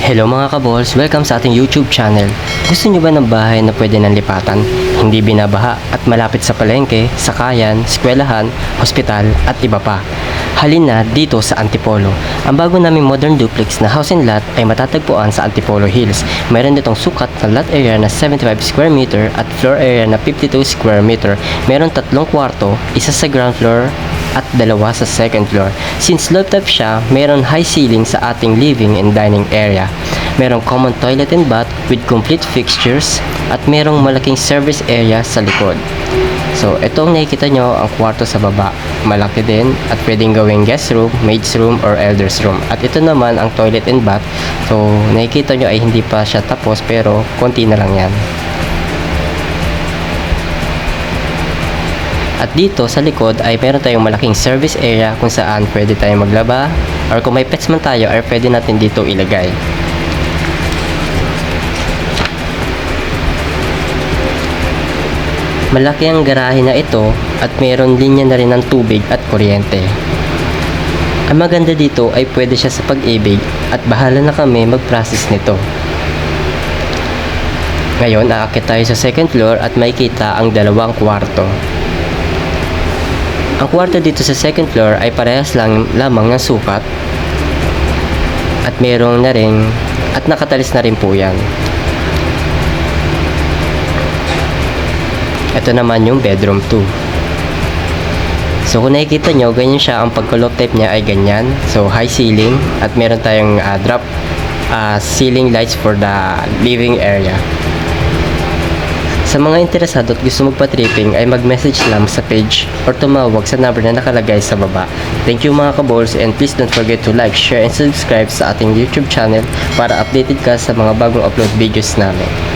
Hello mga kabols, welcome sa ating YouTube channel. Gusto nyo ba ng bahay na pwede nang lipatan, hindi binabaha at malapit sa palengke, sakayan, eskwelahan, hospital at iba pa? Halina dito sa Antipolo. Ang bago naming modern duplex na house and lot ay matatagpuan sa Antipolo Hills. Mayroon ditong sukat na lot area na 75 square meter at floor area na 52 square meter. Mayroon 3 kwarto, isa sa ground floor at 2 sa second floor. Since low top siya, mayroon high ceiling sa ating living and dining area. Merong common toilet and bath with complete fixtures at merong malaking service area sa likod. So, itong nakikita nyo, ang kwarto sa baba, malaki din at pwedeng gawing guest room, maid's room, or elder's room. At ito naman ang toilet and bath. So, nakikita nyo ay hindi pa siya tapos pero konti na lang yan. At dito sa likod ay meron tayong malaking service area kung saan pwede tayong maglaba or kung may pets man tayo ay pwede natin dito ilagay. Malaki ang garahe na ito at meron linya na rin ng tubig at kuryente. Ang maganda dito ay pwede siya sa pag-ibig at bahala na kami mag-process nito. Ngayon aakit tayo sa second floor at makikita ang 2 kwarto. Ang kwarto dito sa second floor ay parehas lamang ng sukat at merong na rin at nakatalis na rin po yan. Ito naman yung bedroom 2. So kung nakikita nyo, ganyan siya, ang pagkulop type niya ay ganyan. So high ceiling at meron tayong drop ceiling lights for the living area. Sa mga interesado at gusto magpa-tripping ay mag-message lang sa page or tumawag sa number na nakalagay sa baba. Thank you mga kabols, and please don't forget to like, share, and subscribe sa ating YouTube channel para updated ka sa mga bagong upload videos namin.